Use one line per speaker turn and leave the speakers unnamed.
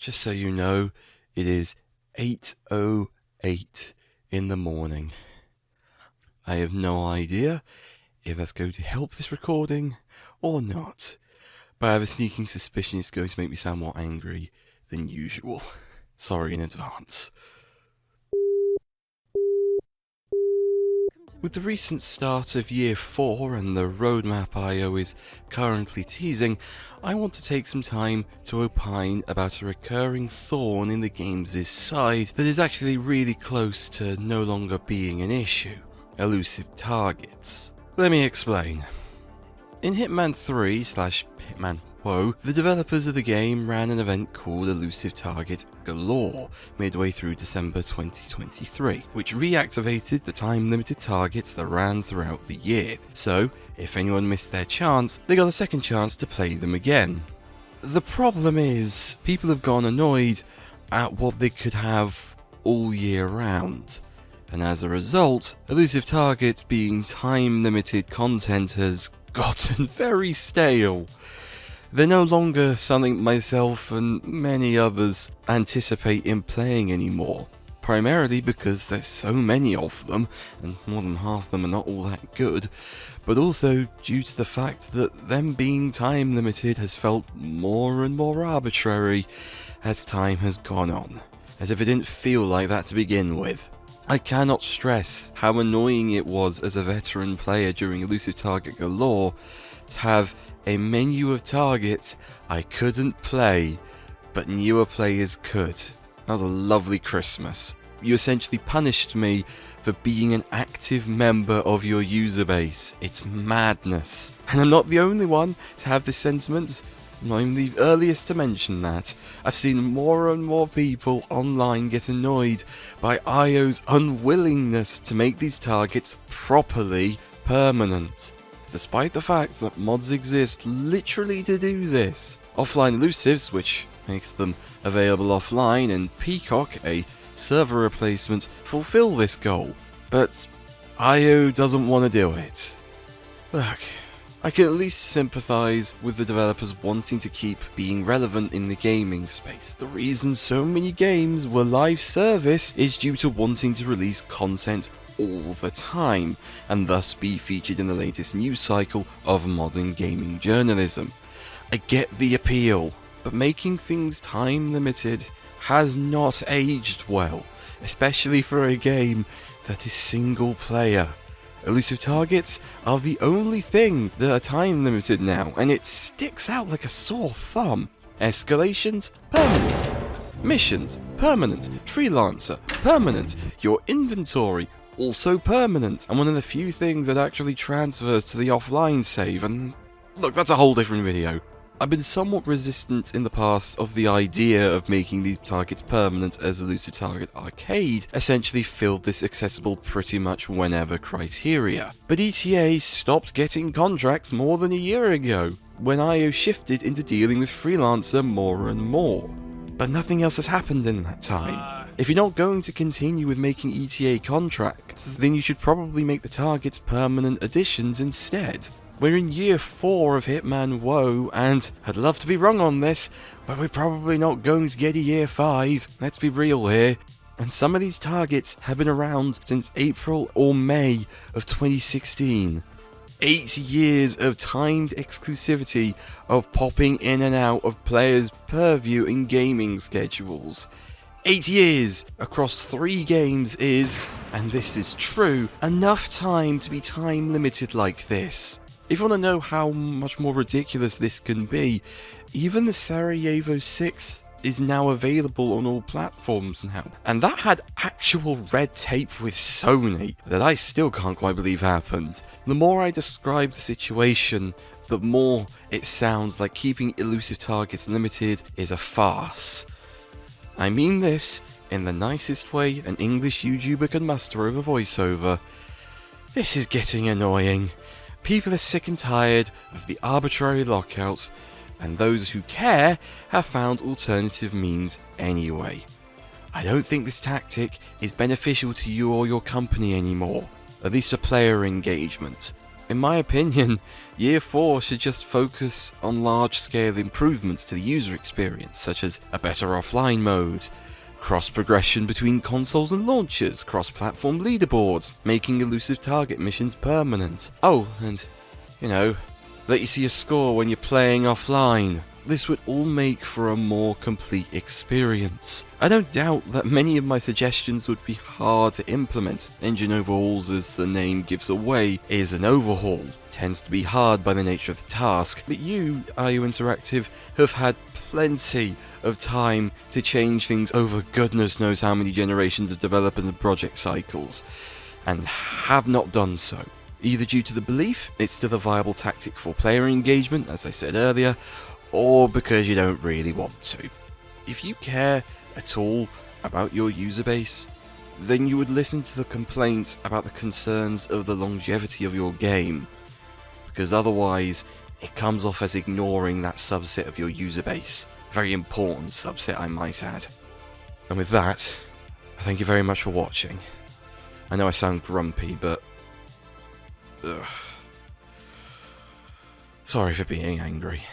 Just so you know, it is 8:08 in the morning. I have no idea if that's going to help this recording or not, but I have a sneaking suspicion it's going to make me sound more angry than usual. Sorry in advance. With the recent start of Year 4 and the roadmap IO is currently teasing, I want to take some time to opine about a recurring thorn in the game's side that is actually really close to no longer being an issue: elusive targets. Let me explain. In Hitman 3/Hitman Woe, the developers of the game ran an event called Elusive Target Galore midway through December 2023, which reactivated the time-limited targets that ran throughout the year. So, if anyone missed their chance, they got a second chance to play them again. The problem is, people have gone annoyed at what they could have all year round, and as a result, Elusive Targets being time-limited content has gotten very stale. They're no longer something myself and many others anticipate in playing anymore, primarily because there's so many of them, and more than half of them are not all that good, but also due to the fact that them being time limited has felt more and more arbitrary as time has gone on, as if it didn't feel like that to begin with. I cannot stress how annoying it was as a veteran player during Elusive Target Galore to have a menu of targets I couldn't play, but newer players could. That was a lovely Christmas. You essentially punished me for being an active member of your user base. It's madness. And I'm not the only one to have this sentiment. I'm not even the earliest to mention that. I've seen more and more people online get annoyed by IO's unwillingness to make these targets properly permanent, despite the fact that mods exist literally to do this. Offline elusives, which makes them available offline, and Peacock, a server replacement, fulfill this goal. But IO doesn't want to do it. Look, I can at least sympathise with the developers wanting to keep being relevant in the gaming space. The reason so many games were live service is due to wanting to release content all the time, and thus be featured in the latest news cycle of modern gaming journalism. I get the appeal, but making things time limited has not aged well, especially for a game that is single player. Elusive targets are the only thing that are time limited now, and it sticks out like a sore thumb. Escalations, permanent. Missions, permanent. Freelancer, permanent. Your inventory, also permanent, and one of the few things that actually transfers to the offline save, and look, that's a whole different video. I've been somewhat resistant in the past of the idea of making these targets permanent, as Elusive Target Arcade essentially filled this accessible pretty much whenever criteria. But ETA stopped getting contracts more than a year ago, when IO shifted into dealing with Freelancer more and more. But nothing else has happened in that time. If you're not going to continue with making ETA contracts, then you should probably make the targets permanent additions instead. We're in Year 4 of Hitman Woe, and I'd love to be wrong on this, but we're probably not going to get a Year 5, let's be real here. And some of these targets have been around since April or May of 2016. 8 years of timed exclusivity of popping in and out of players' purview and gaming schedules. 8 years across 3 games is, and this is true, enough time to be time limited like this. If you want to know how much more ridiculous this can be, even the Sarajevo 6 is now available on all platforms now. And that had actual red tape with Sony that I still can't quite believe happened. The more I describe the situation, the more it sounds like keeping elusive targets limited is a farce. I mean this in the nicest way an English YouTuber can muster over voiceover. This is getting annoying. People are sick and tired of the arbitrary lockouts, and those who care have found alternative means anyway. I don't think this tactic is beneficial to you or your company anymore, at least for player engagement. In my opinion, Year 4 should just focus on large-scale improvements to the user experience, such as a better offline mode, cross-progression between consoles and launchers, cross-platform leaderboards, making elusive target missions permanent. Oh, and, let you see a score when you're playing offline. This would all make for a more complete experience. I don't doubt that many of my suggestions would be hard to implement. Engine overhauls, as the name gives away, is an overhaul. Tends to be hard by the nature of the task, but you, IO Interactive, have had plenty of time to change things over goodness knows how many generations of developers and project cycles, and have not done so. Either due to the belief it's still a viable tactic for player engagement, as I said earlier, or because you don't really want to. If you care at all about your user base, then you would listen to the complaints about the concerns of the longevity of your game, because otherwise it comes off as ignoring that subset of your user base. A very important subset, I might add. And with that, thank you very much for watching. I know I sound grumpy, but sorry for being angry.